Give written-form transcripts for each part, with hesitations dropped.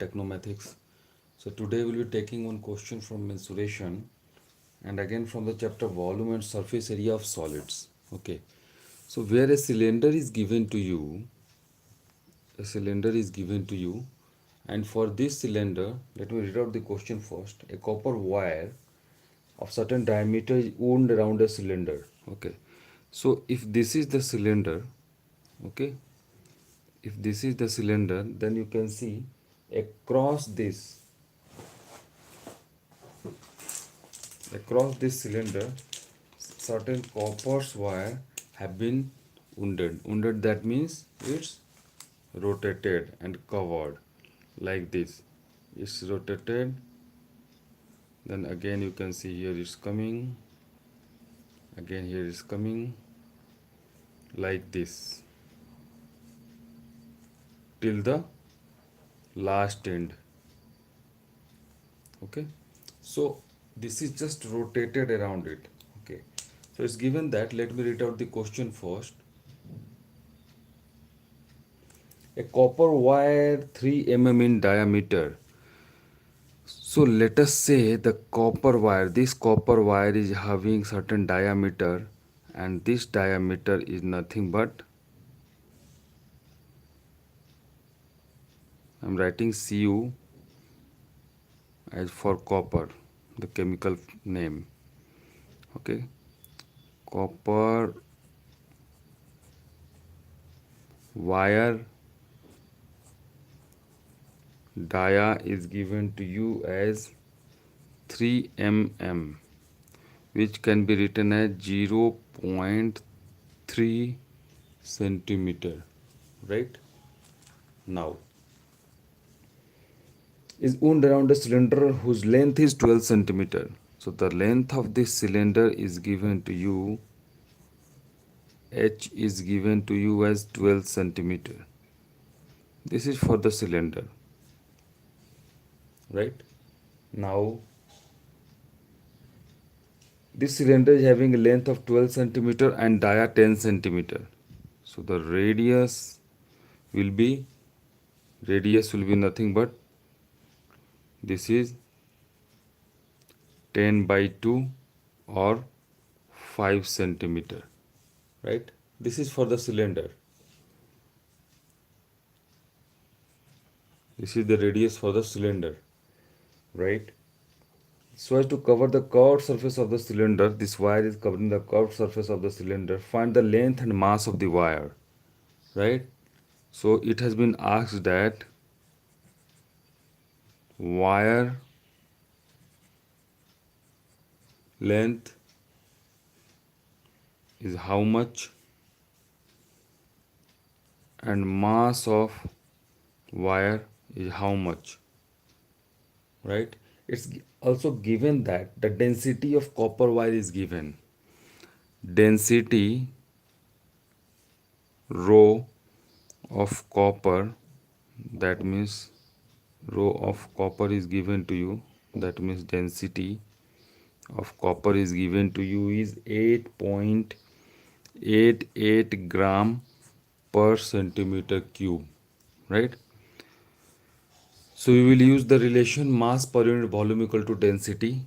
Technomathics. So today we'll be taking one question from mensuration and again from the chapter volume and surface area of solids. Okay. So where a cylinder is given to you, a cylinder is given to you, and for this cylinder, let me read out the question first. A copper wire of certain diameter is wound around a cylinder. Okay. So if this is the cylinder, okay, if this is the cylinder, then you can see across this cylinder certain copper wire have been wounded. That means it's rotated and covered like this. It's rotated, then again you can see here it's coming, again here is coming like this till the last end. Okay, so this is just rotated around it. Okay, so it's given that, let me read out the question first. A copper wire 3 mm in diameter. So let us say the copper wire, this copper wire is having certain diameter, and this diameter is nothing but, I'm writing Cu as for copper, the chemical name. Okay, copper wire dia is given to you as 3 mm, which can be written as 0.3 centimeter. Right, now is wound around a cylinder whose length is 12 centimeter. So the length of this cylinder is given to you, h is given to you as 12 centimeter. This is for the cylinder. Right, now this cylinder is having a length of 12 centimeter and dia 10 centimeter. So the radius will be nothing but, this is 10 by 2 or 5 centimeter. Right, this is for the cylinder. This is the radius for the cylinder. Right, so as to cover the curved surface of the cylinder, this wire is covering the curved surface of the cylinder. Find the length and mass of the wire. Right, so it has been asked that wire length is how much and mass of wire is how much. Right, it's also given that the density of copper wire is given. Density rho of copper, that means rho of copper is given to you, that means density of copper is given to you is 8.88 gram per centimeter cube. Right, so we will use the relation mass per unit volume equal to density.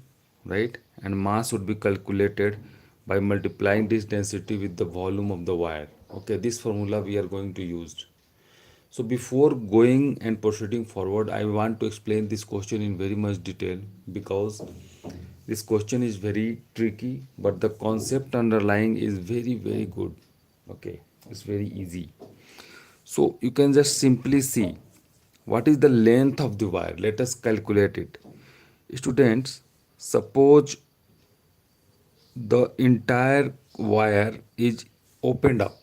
Right, and mass would be calculated by multiplying this density with the volume of the wire. Okay, this formula we are going to use. So before going and proceeding forward, I want to explain this question in very much detail, because this question is very tricky, but the concept underlying is very, very good. Okay, it's very easy. So you can just simply see what is the length of the wire. Let us calculate it. Students, suppose the entire wire is opened up.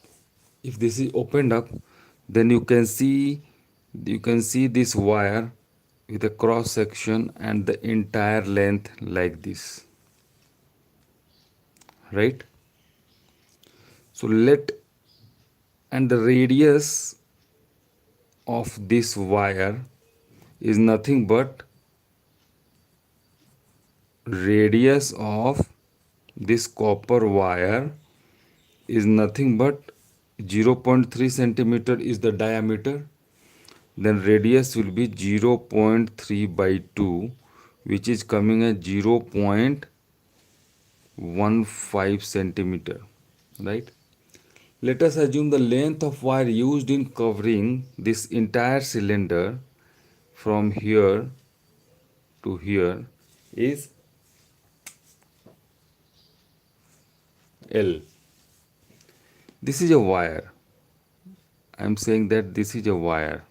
If this is opened up, then you can see this wire with a cross section and the entire length like this. Right, so and the radius of this wire is nothing but radius of this copper wire is nothing but 0.3 centimeter is the diameter. then radius will be 0.3 by 2, which is coming at 0.15 centimeter, right? Let us assume the length of wire used in covering this entire cylinder from here to here is L. This is a wire. I am saying that this is a wire,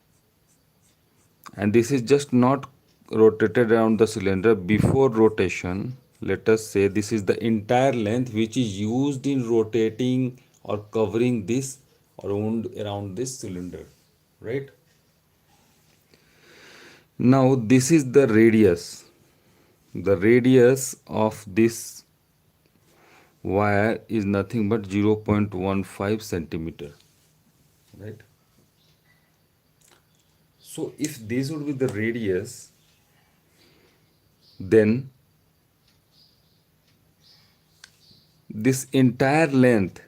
and this is just not rotated around the cylinder. Before rotation, let us say this is the entire length which is used in rotating or covering this around this cylinder, right? Now this is the radius. The radius of this wire is nothing but 0.15 centimeter, right? So if this would be the radius, then this entire length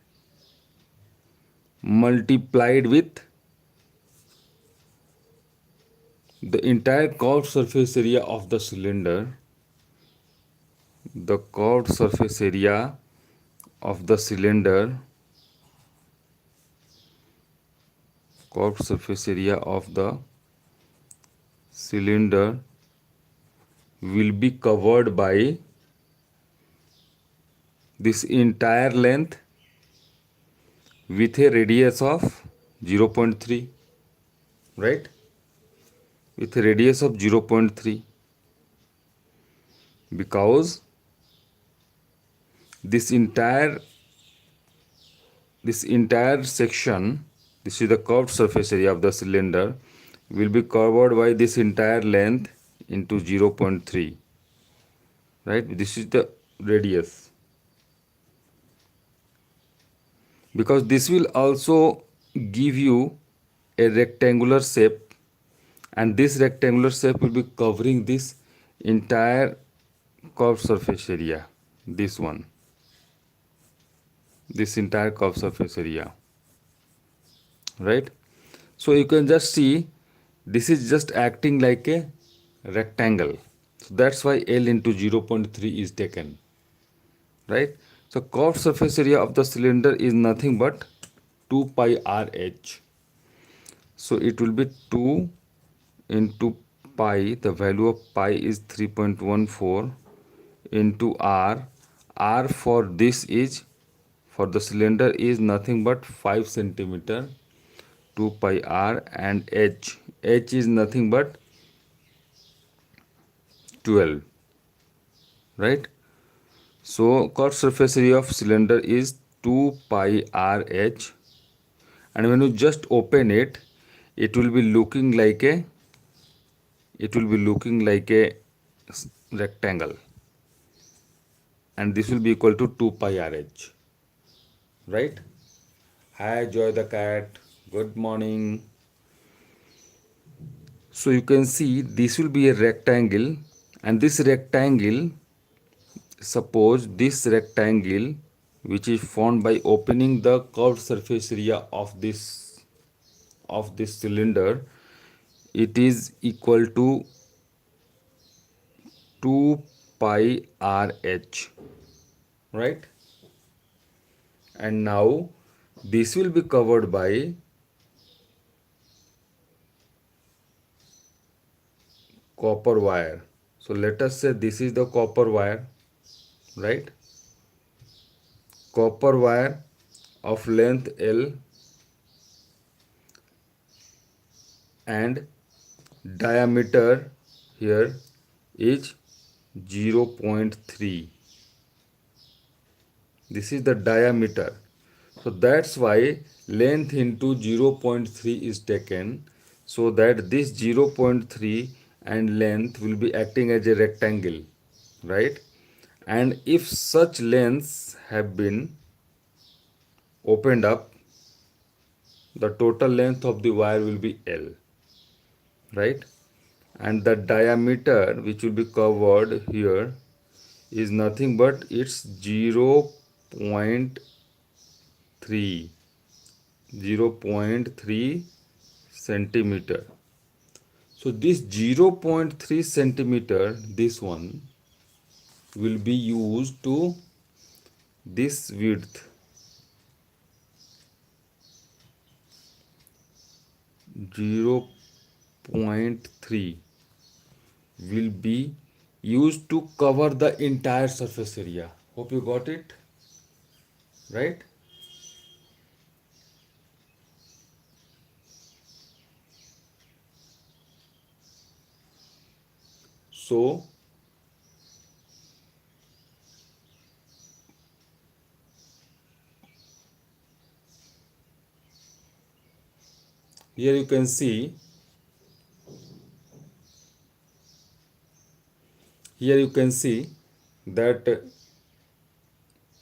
multiplied with the entire curved surface area of the cylinder, the curved surface area of the cylinder, curved surface area of the cylinder will be covered by this entire length with a radius of 0.3, right? With a radius of 0.3, because this entire section, this is the curved surface area of the cylinder, will be covered by this entire length into 0.3, right? This is the radius, because this will also give you a rectangular shape, and this rectangular shape will be covering this entire curved surface area, this one, this entire curved surface area, right? So you can just see this is just acting like a rectangle, so that's why L into 0.3 is taken, right? So curved surface area of the cylinder is nothing but 2 pi RH. So it will be 2 into pi, the value of pi is 3.14 into R. R for this is, for the cylinder is nothing but 5 centimeter, 2 pi R, and H. H is nothing but 12, right? So curved surface area of cylinder is 2 pi RH, and when you just open it, it will be looking like a rectangle, and this will be equal to 2 pi RH, right? Hi Joy the cat, good morning. So you can see this will be a rectangle, and this rectangle, suppose this rectangle which is formed by opening the curved surface area of this cylinder, it is equal to 2 pi RH, right? And now this will be covered by copper wire. So let us say this is the copper wire, right? Copper wire of length L and diameter here is 0.3. This is the diameter. So that's why length into 0.3 is taken, so that this 0.3 and length will be acting as a rectangle, right? And if such lengths have been opened up, the total length of the wire will be L, right? And the diameter which will be covered here is nothing but it's 0.3 centimeter, So this 0.3 centimeter, this one will be used to this width 0.3 will be used to cover the entire surface area. Hope you got it, right? So here you can see, here you can see that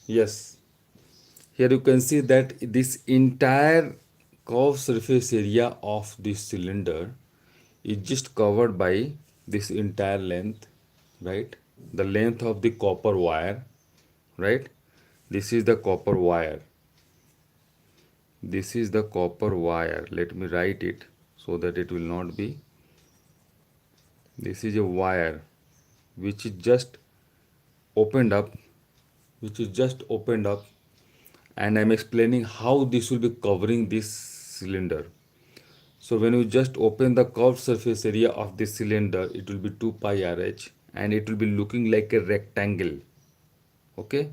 yes, here you can see that this entire curved surface area of this cylinder is just covered by this entire length, right? The length of the copper wire, right? This is the copper wire. This is the copper wire. Let me write it so that it will not be. This is a wire which is just opened up, which is just opened up, and I'm explaining how this will be covering this cylinder. So when you just open the curved surface area of this cylinder, it will be 2 pi RH and it will be looking like a rectangle. Okay,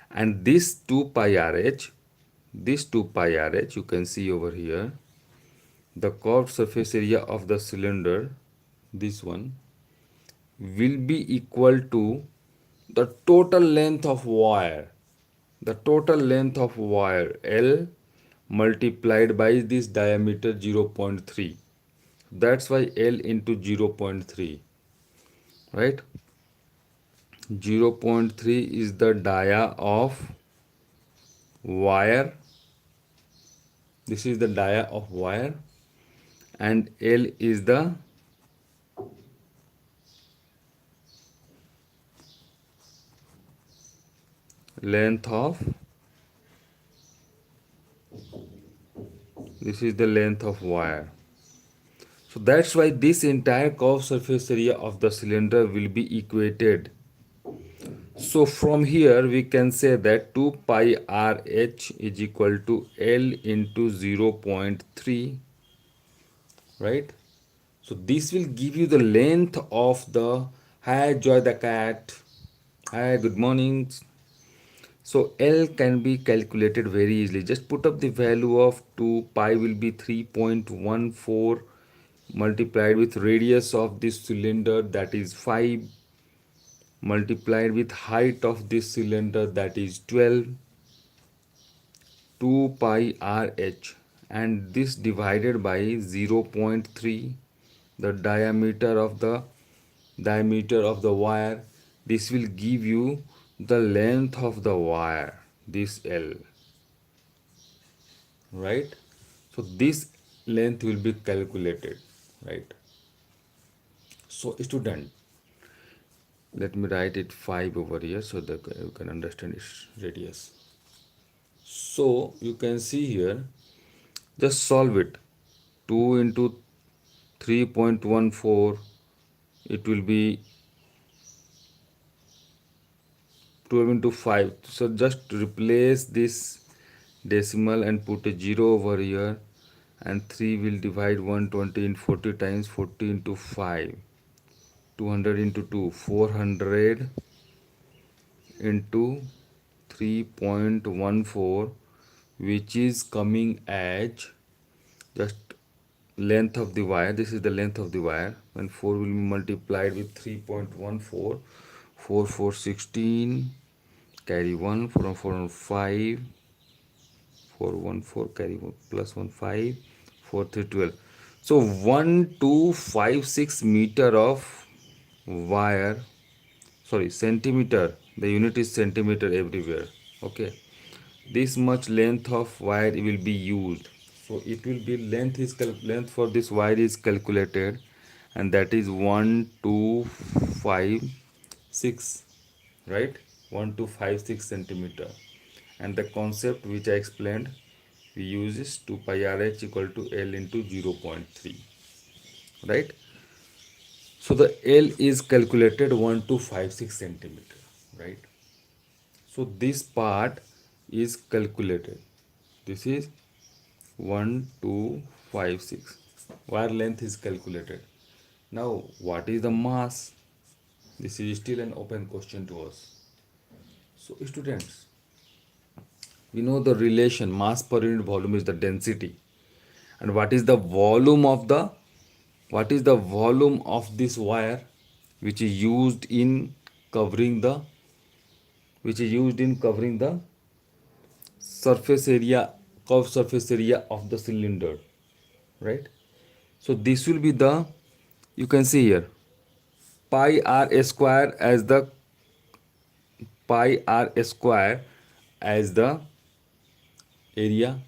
and this 2 pi RH, this 2 pi RH you can see over here, the curved surface area of the cylinder, this one, will be equal to the total length of wire, the total length of wire L multiplied by this diameter 0.3. That's why L into 0.3, right? 0.3 is the dia of wire. This is the dia of wire, and L is the length of, this is the length of wire. So that's why this entire curved surface area of the cylinder will be equated. So from here we can say that 2 pi RH is equal to L into 0.3, right? So this will give you the length of the, hi Joy the cat, hi, good morning. So L can be calculated very easily. Just put up the value of 2 pi will be 3.14 multiplied with radius of this cylinder, that is 5, multiplied with height of this cylinder, that is 12, 2 pi RH, and this divided by 0.3, the diameter of the wire. This will give you the length of the wire, this L, right? So this length will be calculated, right? So student, let me write it 5 over here so that you can understand its radius. So you can see here, just solve it. 2 into 3.14, it will be 12 into 5. So just replace this decimal and put a 0 over here, and 3 will divide 120 in 40 times, 40 into 5, 200 into 2, 400 into 3.14, which is coming as just length of the wire. This is the length of the wire, and 4 will be multiplied with 3.14, 4 4 16, carry 1, 4 4 5, 4 1 4, carry 1 plus 1 5, 4 3 12. So 1256 meter of wire, sorry, centimeter, the unit is centimeter everywhere. Okay, this much length of wire will be used. So it will be length for this wire is calculated, and that is 1256, right? 1256 centimeter. And the concept which I explained, we use is 2 pi RH equal to L into 0.3, right? So the L is calculated 1256 centimeter, right? So this part is calculated. This is 1256. Wire length is calculated. Now, what is the mass? This is still an open question to us. So, students, we know the relation mass per unit volume is the density. And what is the volume of this wire which is used in covering the surface area, curved surface area of the cylinder, right? So this will be the, you can see here, pi r square as the pi r square as the area.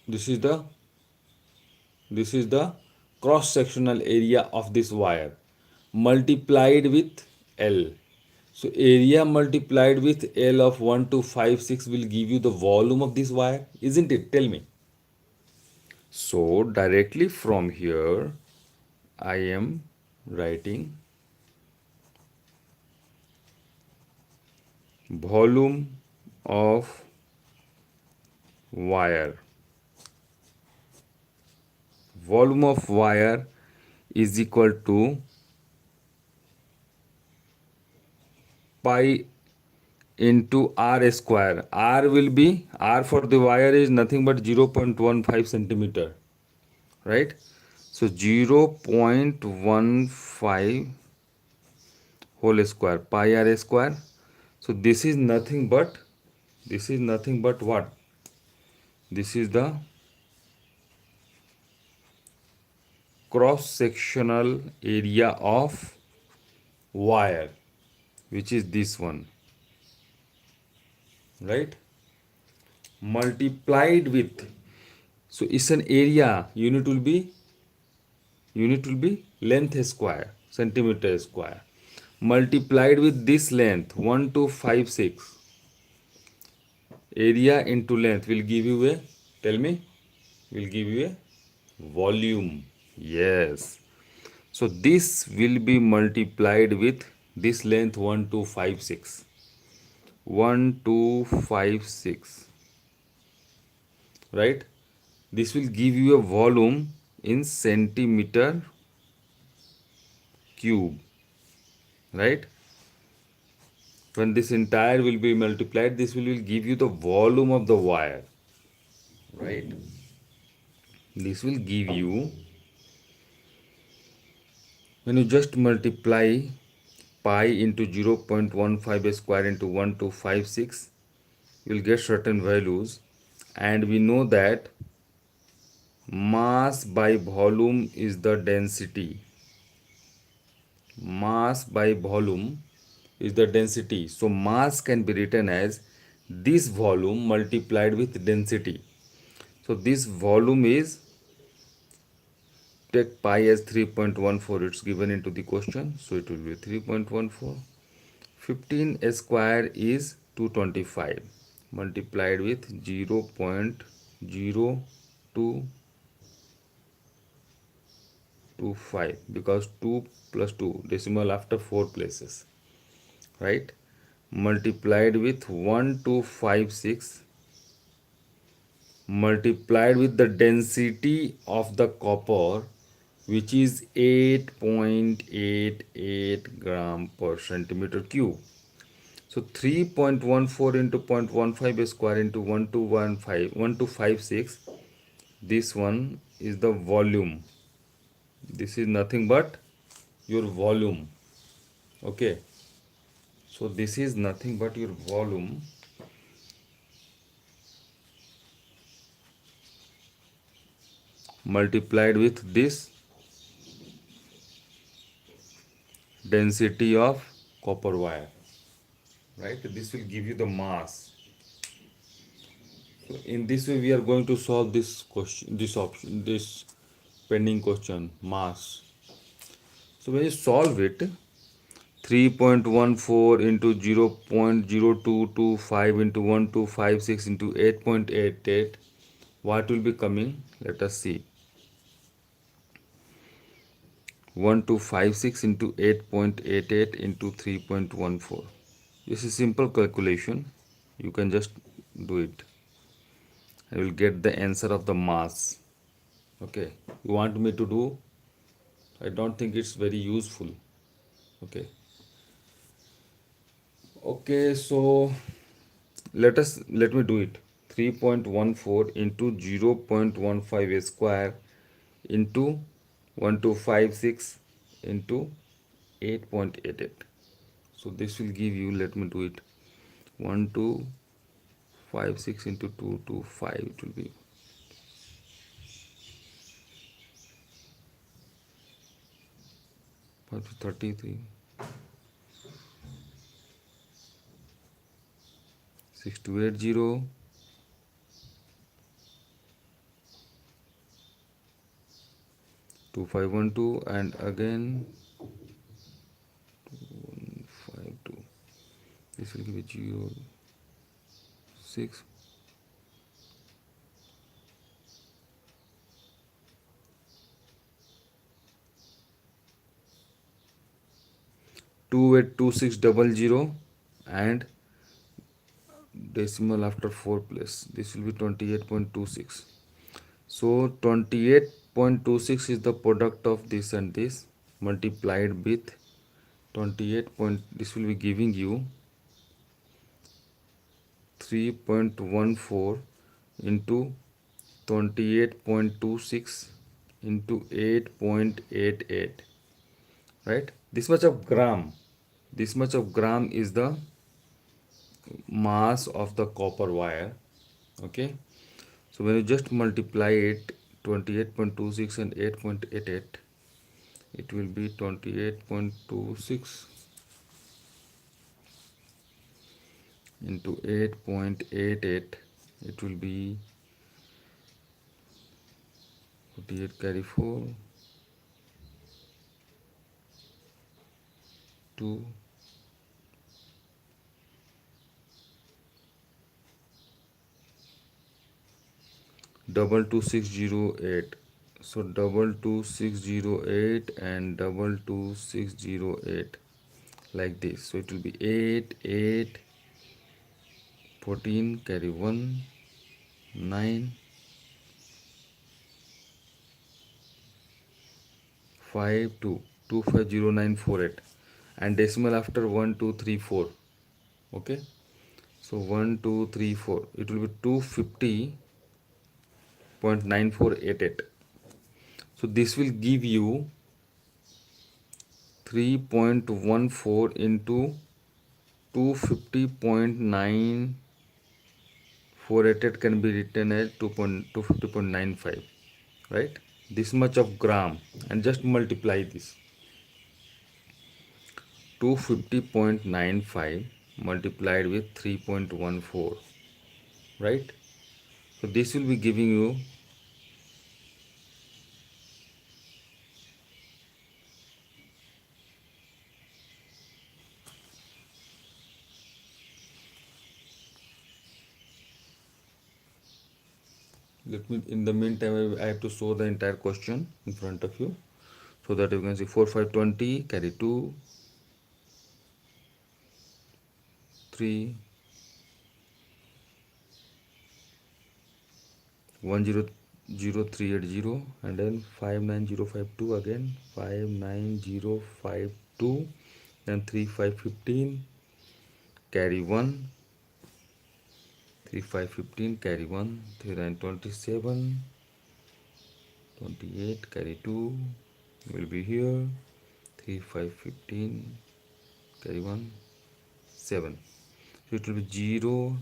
This is the cross sectional area of this wire multiplied with L. So area multiplied with L of 1256 will give you the volume of this wire, isn't it? Tell me. So directly from here I am writing volume of wire. Volume of wire is equal to pi into r square. R for the wire is nothing but 0.15 centimeter, right? So 0.15 whole square, pi r square. So this is nothing but what? This is the cross sectional area of wire, which is this one, right? Multiplied with, so it's an area, unit will be length square, centimeter square, multiplied with this length 1256. Area into length will give you a, tell me, will give you a volume. Yes. So this will be multiplied with this length 1256. 1256. Right? This will give you a volume in centimeter cube. Right? When this entire will be multiplied, this will give you the volume of the wire. Right? This will give you, when you just multiply pi into 0.15 square into 1256, you will get certain values, and we know that mass by volume is the density. Mass by volume is the density. So mass can be written as this volume multiplied with density. So this volume is, take pi as 3.14, it's given into the question, so it will be 3.14. 15 square is 225 multiplied with 0.0225, because 2 plus 2 decimal after 4 places, right? Multiplied with 1256 multiplied with the density of the copper, which is 8.88 gram per centimeter cube. So 3.14 into 0.15 square into 1256, this one is the volume. This is nothing but your volume. Okay. So this is nothing but your volume multiplied with this density of copper wire, right? This will give you the mass. So in this way we are going to solve this question, this pending question, mass. So when you solve it, 3.14 into 0.0225 into 1256 into 8.88, what will be coming? Let us see. 1256 into 8.88 into 3.14. This is simple calculation. You can just do it. I will get the answer of the mass. Okay. You want me to do? I don't think it's very useful. Okay. Okay, so let me do it. 3.14 into 0.15 square into 1256 into 8.88. So this will give you, let me do it, 1256 into 225, it will be 33, 6280, 2512, and again 152. This will give you 0 6 282600, and decimal after 4 place. This will be 28.26. So 28.26 is the product of this and this multiplied with 28 point. This will be giving you 3.14 into 28.26 into 8.88, right? This much of gram. This much of gram is the mass of the copper wire. Okay, so when you just multiply it, 28.26 and 8.88, it will be 28.26 into 8.88, it will be 48 carry 4 2 22608. So 22608 and 22608, like this. So it will be 8 8 14 carry 1 9 5 2 250948, and decimal after 1 2 3 4. Okay, so 1 2 3 4, it will be 250.9488. So this will give you 3.14 into 250.948 can be written as 250.95, right? This much of gram, and just multiply this. 250.95 multiplied with 3.14, right? So this will be giving you, let me, in the meantime I have to show the entire question in front of you, so that you can see 4 5 20 carry 2 3 100380, and then 59052, again 59052, then 3515 carry 1 3515 carry 1 3927 28 carry 2 will be here, 3515 carry 1 7. So it will be 0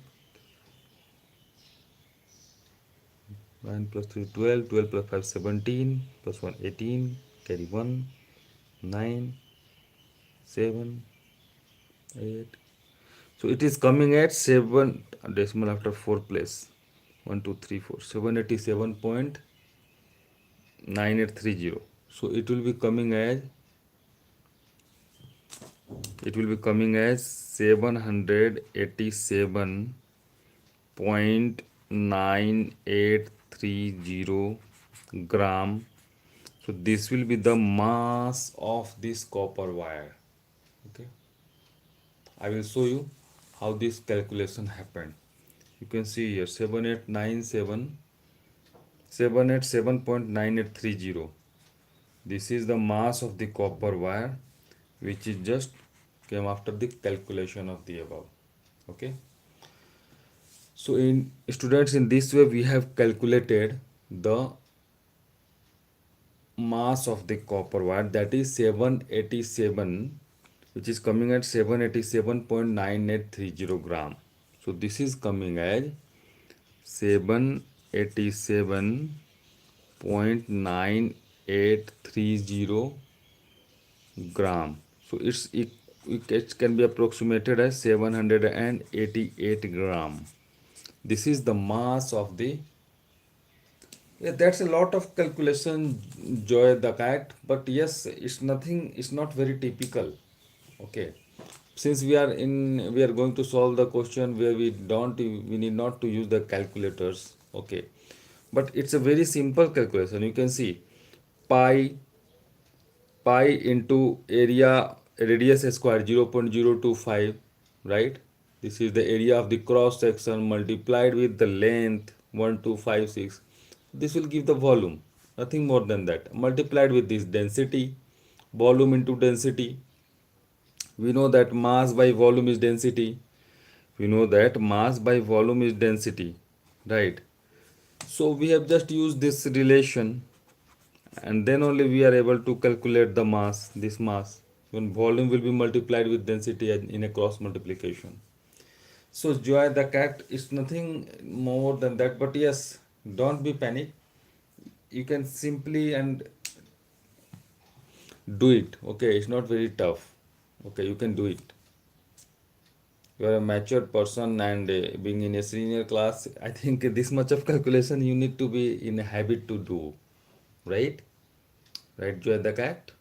9 plus 3 12 12 plus 5 17 plus 1 18 carry 1 9 7 8. So it is coming at 7 decimal after 4 place, 1 2 3 4 787.9830. So it will be coming as, 787.9830 gram. So this will be the mass of this copper wire. Okay, I will show you how this calculation happened. You can see here 7897.9830. This is the mass of the copper wire, which is just came after the calculation of the above. Okay. So in students, in this way we have calculated the mass of the copper wire, that is 787, which is coming at 787.9830 gram. So this is coming as 787.9830 gram. So it can be approximated as 788 gram. This is the mass of the. Yeah, that's a lot of calculation, Joy the cat. But yes, it's nothing. It's not very typical. Okay, since we are going to solve the question where we need not to use the calculators. Okay, but it's a very simple calculation. You can see pi pi into area radius square 0.025, right? This is the area of the cross section multiplied with the length 1256. This will give the volume, nothing more than that, multiplied with this density, volume into density. We know that mass by volume is density. We know that mass by volume is density, right? So we have just used this relation, and then only we are able to calculate the mass, this mass, when volume will be multiplied with density in a cross multiplication. So Joy the cat is nothing more than that, but yes, don't be panic. You can simply and do it. Okay, it's not very tough. Okay, you can do it. You are a mature person, and being in a senior class, I think this much of calculation you need to be in a habit to do, right? Right, Joy the cat?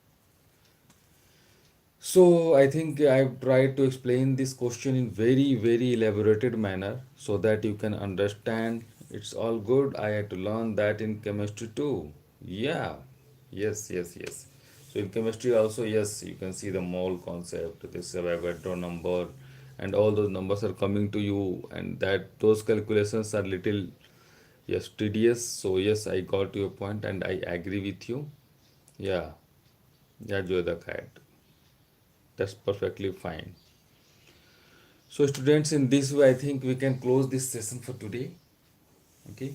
So I think I've tried to explain this question in very elaborated manner so that you can understand. It's all good. I had to learn that in chemistry too. Yeah. Yes. So in chemistry also, yes, you can see the mole concept, this Avogadro number, and all those numbers are coming to you, and that those calculations are little, yes, tedious. So yes, I got your point and I agree with you. Yeah. Yeah, Joe the cat. That's perfectly fine. So students, in this way, I think we can close this session for today. Okay.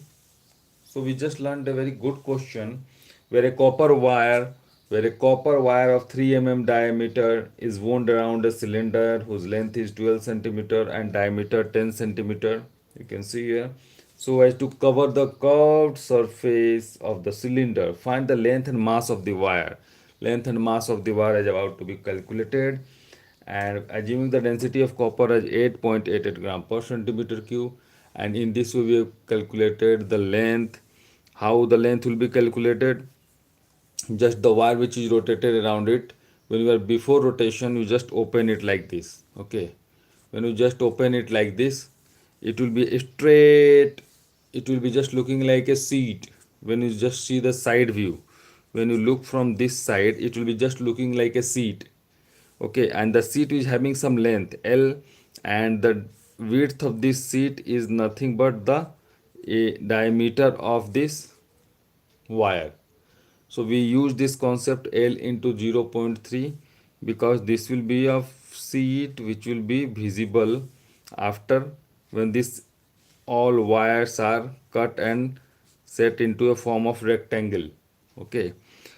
So we just learned a very good question where a copper wire of 3 mm diameter is wound around a cylinder whose length is 12 centimeter and diameter 10 centimeter. You can see here. So as to cover the curved surface of the cylinder, find the length and mass of the wire. Length and mass of the wire is about to be calculated, and assuming the density of copper as 8.88 gram per centimeter cube, and in this way we have calculated the length. How the length will be calculated? Just the wire which is rotated around it, when you are before rotation you just open it like this. Okay, when you just open it like this, it will be straight, it will be just looking like a seat. When you just see the side view, when you look from this side, it will be just looking like a seat. Okay, and the seat is having some length L, and the width of this seat is nothing but the diameter of this wire. So we use this concept L into 0.3 because this will be a seat which will be visible after when this all wires are cut and set into a form of rectangle. Okay,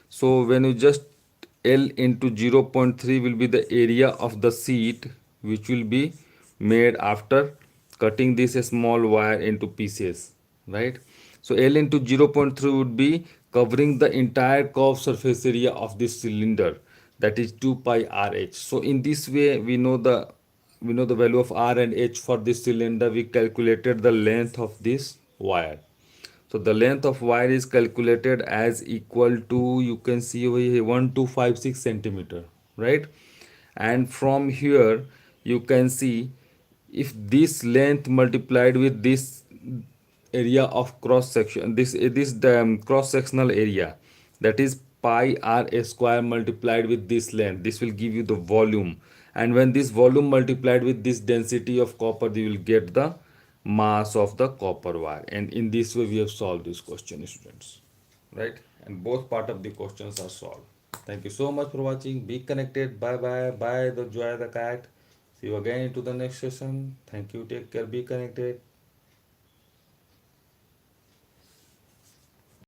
so when you just L into 0.3 will be the area of the seat which will be made after cutting this small wire into pieces, right? So L into 0.3 would be covering the entire curved surface area of this cylinder, that is 2 pi RH. So in this way we know the value of R and H for this cylinder. We calculated the length of this wire. So the length of wire is calculated as equal to, you can see over here, 1256 centimeter, right? And from here you can see, if this length multiplied with this area of cross section, this cross sectional area, that is pi r square multiplied with this length. This will give you the volume. And when this volume multiplied with this density of copper, you will get the mass of the copper wire. And in this way, we have solved this question, students. Right? And both part of the questions are solved. Thank you so much for watching. Be connected. Bye bye. Bye the joy the cat. See you again to the next session. Thank you. Take care. Be connected.